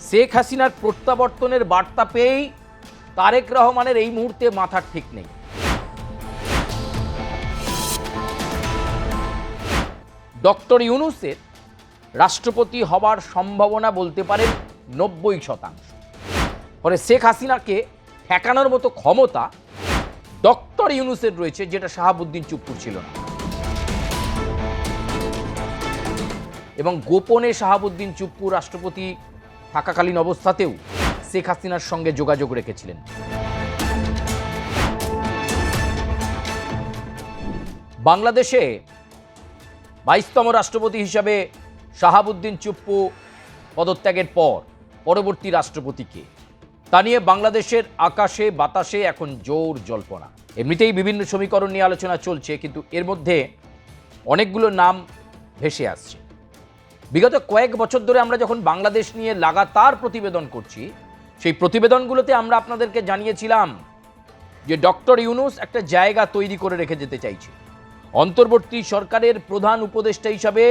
শেখ হাসিনার প্রত্যাবর্তনের বার্তা পেয়েই তারেক রহমানের এই মুহূর্তে মাথার ঠিক নেই। ডক্টর ইউনূসের রাষ্ট্রপতি হবার সম্ভাবনা বলতে পারেন 90%। ফলে শেখ হাসিনাকে ঠেকানোর মতো ক্ষমতা ডক্টর ইউনূসের রয়েছে, যেটা শাহাবুদ্দিন চুপ্পুর ছিল না। এবং গোপনে শাহাবুদ্দিন চুপ্পু রাষ্ট্রপতি থাকাকালীন অবস্থাতেও শেখ হাসিনার সঙ্গে যোগাযোগ রেখেছিলেন। বাংলাদেশে 22তম রাষ্ট্রপতি হিসাবে শাহাবুদ্দিন চুপ্পু পদত্যাগের পর পরবর্তী রাষ্ট্রপতিকে তা নিয়ে বাংলাদেশের আকাশে বাতাসে এখন জোর জল্পনা। এমনিতেই বিভিন্ন সমীকরণ নিয়ে আলোচনা চলছে, কিন্তু এর মধ্যে অনেকগুলো নাম ভেসে আসছে। বিগত কয়েক বছর ধরে আমরা যখন বাংলাদেশ নিয়ে লাগাতার প্রতিবেদন করছি, সেই প্রতিবেদনগুলোতে আমরা আপনাদেরকে জানিয়েছিলাম যে ডক্টর ইউনূস একটা জায়গা তৈরি করে রেখে যেতে চাইছে। অন্তর্বর্তী সরকারের প্রধান উপদেষ্টা হিসাবে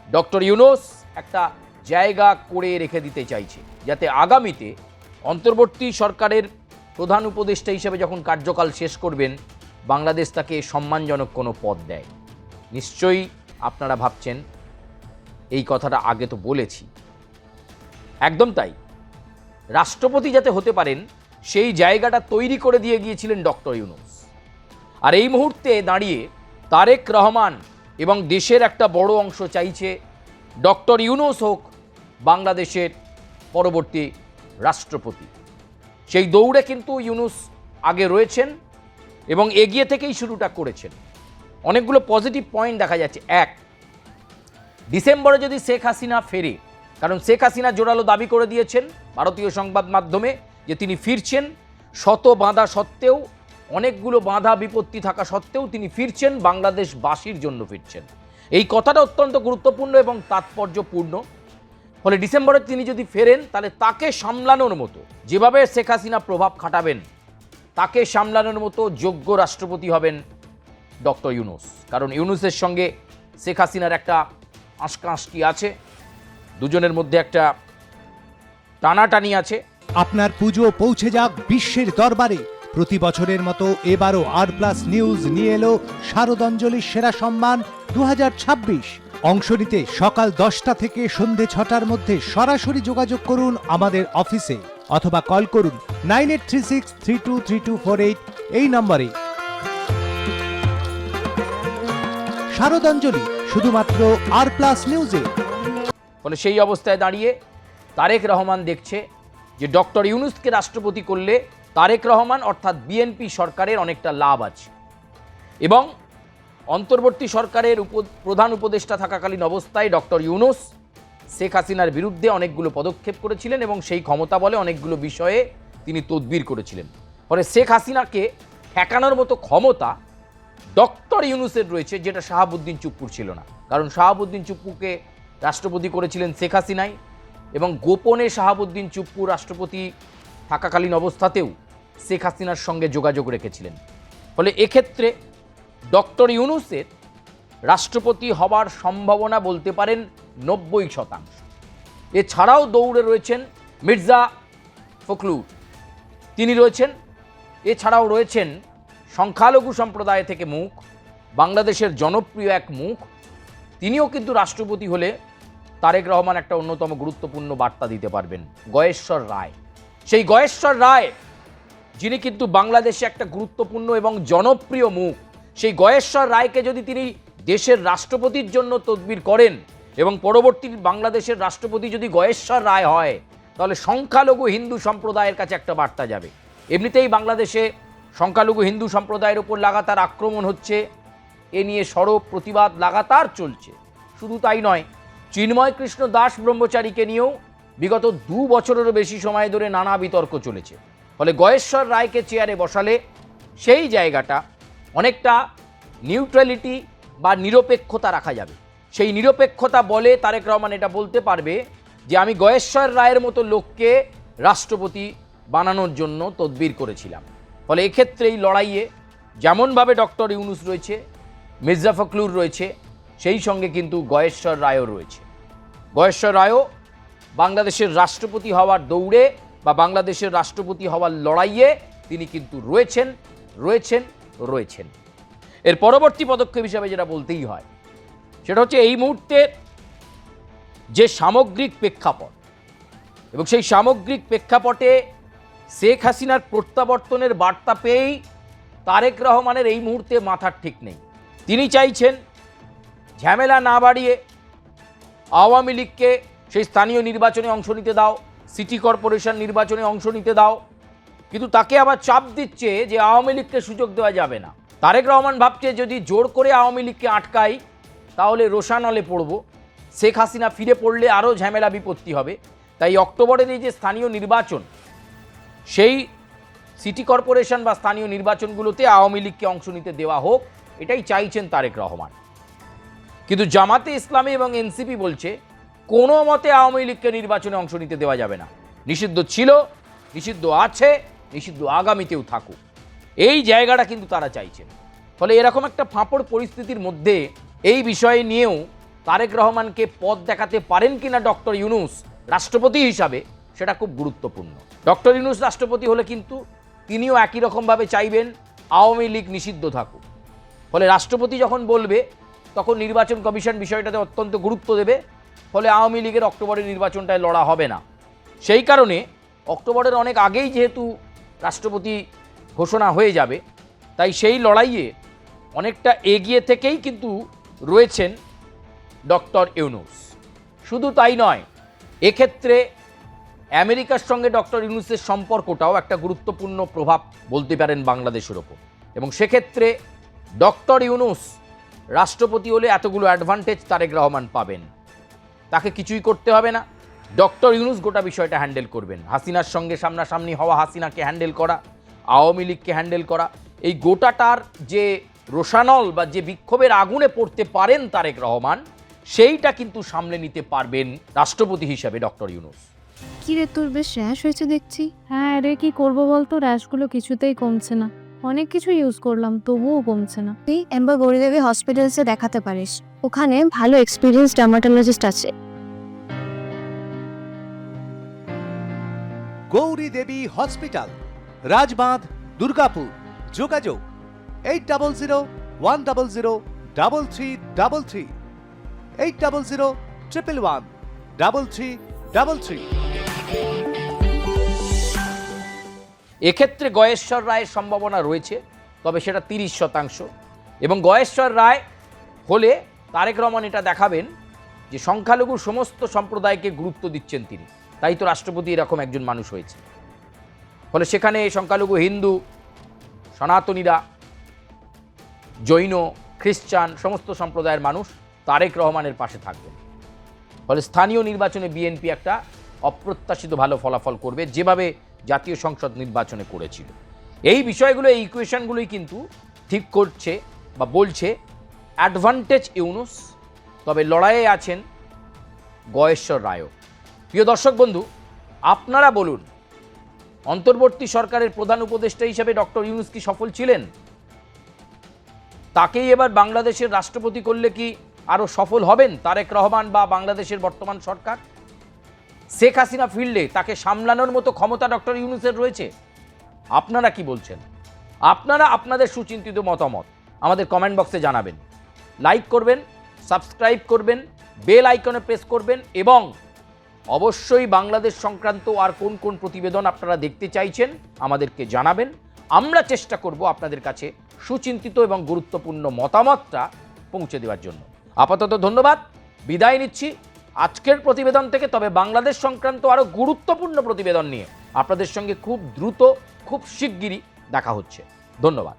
ডক্টর ইউনূস একটা জায়গা করে রেখে দিতে চাইছে, যাতে আগামীতে অন্তর্বর্তী সরকারের প্রধান উপদেষ্টা হিসাবে যখন কার্যকাল শেষ করবেন, বাংলাদেশ তাকে সম্মানজনক কোনো পদ দেয়। নিশ্চয়ই আপনারা ভাবছেন এই কথাটা আগে তো বলেছি। একদম তাই, রাষ্ট্রপতি যাতে হতে পারেন সেই জায়গাটা তৈরি করে দিয়ে গিয়েছিলেন ডক্টর ইউনূস। আর এই মুহূর্তে দাঁড়িয়ে তারেক রহমান এবং দেশের একটা বড় অংশ চাইছে ডক্টর ইউনূস হোক বাংলাদেশের পরবর্তী রাষ্ট্রপতি। সেই দৌড়ে কিন্তু ইউনূস আগে রয়েছেন এবং এগিয়ে থেকেই শুরুটা করেছেন। অনেকগুলো পজিটিভ পয়েন্ট দেখা যাচ্ছে। এক, ডিসেম্বরে যদি শেখ হাসিনা ফেরে, কারণ শেখ হাসিনা জোরালো দাবি করে দিয়েছেন ভারতীয় সংবাদ মাধ্যমে যে তিনি ফিরছেন, শত বাধা সত্ত্বেও, অনেকগুলো বাধা বিপত্তি থাকা সত্ত্বেও তিনি ফিরছেন, বাংলাদেশবাসীর জন্য ফিরছেন। এই কথাটা অত্যন্ত গুরুত্বপূর্ণ এবং তাৎপর্যপূর্ণ। ফলে ডিসেম্বরে তিনি যদি ফেরেন, তাহলে তাকে সামলানোর মতো, যেভাবে শেখ হাসিনা প্রভাব খাটাবেন, তাকে সামলানোর মতো যোগ্য রাষ্ট্রপতি হবেন ডক্টর ইউনূস। কারণ ইউনূসের সঙ্গে শেখ হাসিনার একটা আঁশকাঁশকি আছে, দুজনের মধ্যে একটা টানাটানি আছে। আপনার পুজো পৌঁছে যাক বিশ্বের দরবারে। প্রতি বছরের মতো এবারও আর+ নিউজ নিয়ে এলো শারদাঞ্জলির সেরা সম্মান 2026। অংশ নিতে সকাল 10টা থেকে সন্ধে 6টার মধ্যে সরাসরি যোগাযোগ করুন আমাদের অফিসে অথবা কল করুন 9836323248 এই নম্বরে। শারদাঞ্জলি শুধুমাত্র আর+ নিউজে। ফলে সেই অবস্থায় দাঁড়িয়ে তারেক রহমান দেখছে যে ডক্টর ইউনূসকে রাষ্ট্রপতি করলে তারেক রহমান অর্থাৎ বিএনপি সরকারের অনেকটা লাভ আছে। এবং অন্তর্বর্তী সরকারের প্রধান উপদেষ্টা থাকাকালীন অবস্থায় ডক্টর ইউনূস শেখ হাসিনার বিরুদ্ধে অনেকগুলো পদক্ষেপ করেছিলেন এবং সেই ক্ষমতা বলে অনেকগুলো বিষয়ে তিনি তদবির করেছিলেন। ফলে শেখ হাসিনাকে ঠেকানোর মতো ক্ষমতা ডক্টর ইউনূসের রয়েছে, যেটা শাহাবুদ্দিন চুপ্পুর ছিল না। কারণ শাহাবুদ্দিন চুপ্পুকে রাষ্ট্রপতি করেছিলেন শেখ হাসিনাই, এবং গোপনে শাহাবুদ্দিন চুপ্পু রাষ্ট্রপতি থাকাকালীন অবস্থাতেও শেখ হাসিনার সঙ্গে যোগাযোগ রেখেছিলেন। ফলে এক্ষেত্রে ডক্টর ইউনূসের রাষ্ট্রপতি হবার সম্ভাবনা বলতে পারেন 90%। এছাড়াও দৌড়ে রয়েছেন মির্জা ফখরুল, তিনি রয়েছেন। এছাড়াও রয়েছেন সংখ্যালঘু সম্প্রদায় থেকে মুখ, বাংলাদেশের জনপ্রিয় এক মুখ, তিনিও কিন্তু রাষ্ট্রপতি হলে তারেক রহমান একটা অন্যতম গুরুত্বপূর্ণ বার্তা দিতে পারবেন, গয়েশ্বর রায়। সেই গয়েশ্বর রায়, যিনি কিন্তু বাংলাদেশে একটা গুরুত্বপূর্ণ এবং জনপ্রিয় মুখ, সেই গয়েশ্বর রায়কে যদি তিনি দেশের রাষ্ট্রপতির জন্য তদবির করেন এবং পরবর্তী বাংলাদেশের রাষ্ট্রপতি যদি গয়েশ্বর রায় হয়, তাহলে সংখ্যালঘু হিন্দু সম্প্রদায়ের কাছে একটা বার্তা যাবে। এমনিতেই বাংলাদেশে সংখ্যালঘু হিন্দু সম্প্রদায়ের উপর লাগাতার আক্রমণ হচ্ছে, এ নিয়ে সরব প্রতিবাদ লাগাতার চলছে। শুধু তাই নয়, চিন্ময় কৃষ্ণ দাস ব্রহ্মচারীকে নিয়েও বিগত 2 বছরেরও বেশি সময় ধরে নানা বিতর্ক চলেছে। ফলে গয়েশ্বর রায়কে চেয়ারে বসালে সেই জায়গাটা অনেকটা নিউট্রালিটি বা নিরপেক্ষতা রাখা যাবে। সেই নিরপেক্ষতা বলে তারেক রহমান এটা বলতে পারবে যে আমি গয়েশ্বর রায়ের মতো লোককে রাষ্ট্রপতি বানানোর জন্য তদবির করেছিলাম। ফলে এক্ষেত্রে এই লড়াইয়ে যেমনভাবে ডক্টর ইউনূস রয়েছে, মির্জা ফখরুল রয়েছে, সেই সঙ্গে কিন্তু গয়েশ্বর রায়ও রয়েছে। গয়েশ্বর রায়ও বাংলাদেশের রাষ্ট্রপতি হওয়ার দৌড়ে বা বাংলাদেশের রাষ্ট্রপতি হওয়ার লড়াইয়ে তিনি কিন্তু রয়েছেন। এর পরবর্তী পদক্ষেপ হিসাবে যেটা বলতেই হয় সেটা হচ্ছে এই মুহূর্তে যে সামগ্রিক প্রেক্ষাপট এবং সেই সামগ্রিক প্রেক্ষাপটে শেখ হাসিনার প্রত্যাবর্তনের বার্তা পেয়েই তারেক রহমানের এই মুহূর্তে মাথার ঠিক নেই। তিনি চাইছেন ঝামেলা না বাড়িয়ে আওয়ামী লীগকে সেই স্থানীয় নির্বাচনে অংশ নিতে দাও, সিটি কর্পোরেশন নির্বাচনে অংশ নিতে দাও, কিন্তু তাকে আবার চাপ দিচ্ছে যে আওয়ামী লীগকে সুযোগ দেওয়া যাবে না। তারেক রহমান ভাবছে যদি জোর করে আওয়ামী লীগকে আটকাই তাহলে রোষানলে পড়ব, শেখ হাসিনা ফিরে পড়লে আরও ঝামেলা বিপত্তি হবে। তাই অক্টোবরের এই যে স্থানীয় নির্বাচন, সেই সিটি কর্পোরেশন বা স্থানীয় নির্বাচনগুলোতে আওয়ামী লীগকে অংশ নিতে দেওয়া হোক, এটাই চাইছেন তারেক রহমান। কিন্তু জামাতে ইসলামী এবং এনসিপি বলছে কোনো মতে আওয়ামী লীগকে নির্বাচনে অংশ নিতে দেওয়া যাবে না। নিষিদ্ধ ছিল, নিষিদ্ধ আছে, নিষিদ্ধ আগামীতেও থাকুক, এই জায়গাটা কিন্তু তারা চাইছেন। ফলে এরকম একটা ফাঁপড় পরিস্থিতির মধ্যে এই বিষয়ে নিয়েও তারেক রহমানকে পথ দেখাতে পারেন কিনা ডক্টর ইউনূস রাষ্ট্রপতি হিসাবে, সেটা খুব গুরুত্বপূর্ণ। ডক্টর ইউনূস রাষ্ট্রপতি হলে কিন্তু তিনিও একই রকমভাবে চাইবেন আওয়ামী লীগ নিষিদ্ধ থাকুক। ফলে রাষ্ট্রপতি যখন বলবে তখন নির্বাচন কমিশন বিষয়টাতে অত্যন্ত গুরুত্ব দেবে। ফলে আওয়ামী লীগের অক্টোবরের নির্বাচনটায় লড়া হবে না। সেই কারণে অক্টোবরের অনেক আগেই যেহেতু রাষ্ট্রপতি ঘোষণা হয়ে যাবে, তাই সেই লড়াইয়ে অনেকটা এগিয়ে থেকেই কিন্তু রয়েছেন ডক্টর ইউনূস। শুধু তাই নয়, এক্ষেত্রে আমেরিকার সঙ্গে ডক্টর ইউনূসের সম্পর্কটাও একটা গুরুত্বপূর্ণ প্রভাব বলতে পারেন বাংলাদেশের ওপর। এবং সেক্ষেত্রে ডক্টর ইউনূস রাষ্ট্রপতি হলে এতগুলো অ্যাডভান্টেজ তারেক রহমান পাবেন, তাকে কিছুই করতে হবে না। ডক্টর ইউনূস গোটা বিষয়টা হ্যান্ডেল করবেন। হাসিনার সঙ্গে সামনাসামনি হওয়া, হাসিনাকে হ্যান্ডেল করা, আওয়ামী লীগকে হ্যান্ডেল করা, এই গোটাটার যে রোষানল বা যে বিক্ষোভের আগুনে পড়তে পারেন তারেক রহমান, সেইটা কিন্তু সামলে নিতে পারবেন রাষ্ট্রপতি হিসাবে ডক্টর ইউনূস। কি রে, তোর বেশ র্যাশ হয়েছে দেখছি। হ্যাঁ রে, কি করবো বলতো, র্যাশগুলো কিছুতেই কমছে না। অনেক কিছু ইউজ করলাম তবুও কমছে না। তুই এম্বার গৌরীদেবী হসপিটালসে দেখাতে পারিস, ওখানে ভালো এক্সপিরিয়েন্স ডার্মাটোলজিস্ট আছে। গৌরী দেবী হসপিটাল, রাজবাঁধ, দুর্গাপুর। যোগাযোগ 8001003333, 8001113333। এক্ষেত্রে গয়েশ্বর রায়ের সম্ভাবনা রয়েছে, তবে সেটা 30%। এবং গয়েশ্বর রায় হলে তারেক রহমান এটা দেখাবেন যে সংখ্যালঘু সমস্ত সম্প্রদায়কে গুরুত্ব দিচ্ছেন তিনি, তাই তো রাষ্ট্রপতি এরকম একজন মানুষ হয়েছে। ফলে সেখানে সংখ্যালঘু হিন্দু, সনাতনীরা, জৈন, খ্রিস্টান সমস্ত সম্প্রদায়ের মানুষ তারেক রহমানের পাশে থাকবেন। ফলে স্থানীয় নির্বাচনে বিএনপি একটা অপ্রত্যাশিত ভালো ফলাফল করবে, যেভাবে জাতীয় সংসদ নির্বাচনে করেছিল। এই বিষয়গুলো, এই ইকুয়েশনগুলোই কিন্তু ঠিক করছে বা বলছে অ্যাডভান্টেজ ইউনূস, তবে লড়াইয়ে আছেন গয়েশ্বর রায়ও। প্রিয় দর্শক বন্ধু, আপনারা বলুন, অন্তর্বর্তী সরকারের প্রধান উপদেষ্টা হিসেবে ডক্টর ইউনূস কি সফল ছিলেন? তাকেই এবার বাংলাদেশের রাষ্ট্রপতি করলে কি আরও সফল হবেন তারেক রহমান বা বাংলাদেশের বর্তমান সরকার? শেখ হাসিনা ফিরলে তাকে সামলানোর মতো ক্ষমতা ডক্টর ইউনূসের রয়েছে? আপনারা কি বলছেন? আপনারা আপনাদের সুচিন্তিত মতামত আমাদের কমেন্ট বক্সে জানাবেন। লাইক করবেন, সাবস্ক্রাইব করবেন, বেল আইকনে প্রেস করবেন এবং অবশ্যই বাংলাদেশ সংক্রান্ত আর কোন কোন প্রতিবেদন আপনারা দেখতে চাইছেন আমাদেরকে জানাবেন। আমরা চেষ্টা করব আপনাদের কাছে সুচিন্তিত এবং গুরুত্বপূর্ণ মতামতটা পৌঁছে দেওয়ার জন্য। আপাতত ধন্যবাদ, বিদায় নিচ্ছি আজকের প্রতিবেদন থেকে। তবে বাংলাদেশ সংক্রান্ত আরও গুরুত্বপূর্ণ প্রতিবেদন নিয়ে আপনাদের সঙ্গে খুব দ্রুত, খুব শিগগিরই দেখা হচ্ছে। ধন্যবাদ।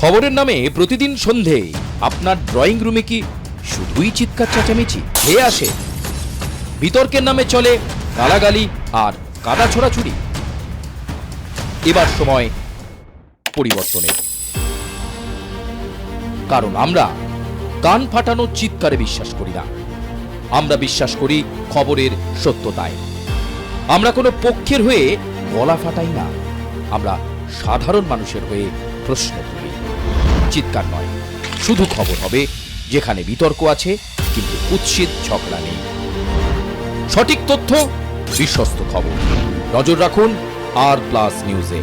খবরের নামে প্রতিদিন সন্ধে আপনার ড্রয়িং রুমে কি শুধুই চিৎকার চেঁচামেচি ধেয়ে আসে? বিতর্কের নামে চলে গালাগালি আর কাদা ছোড়াছুড়ি। এবার সময় পরিবর্তনের, কারণ আমরা কান ফাটানো চিৎকারে বিশ্বাস করি না। আমরা বিশ্বাস করি খবরের সত্যতায়। আমরা কোনো পক্ষের হয়ে গলা ফাটাই না, আমরা সাধারণ মানুষের হয়ে প্রশ্ন তুলি। চিৎকার নয়, শুধু খবর হবে যেখানে বিতর্ক আছে কিন্তু কুৎসিত ঝগড়া নেই। সঠিক তথ্য, বিশ্বস্ত খবর। নজর রাখুন আর প্লাস নিউজে।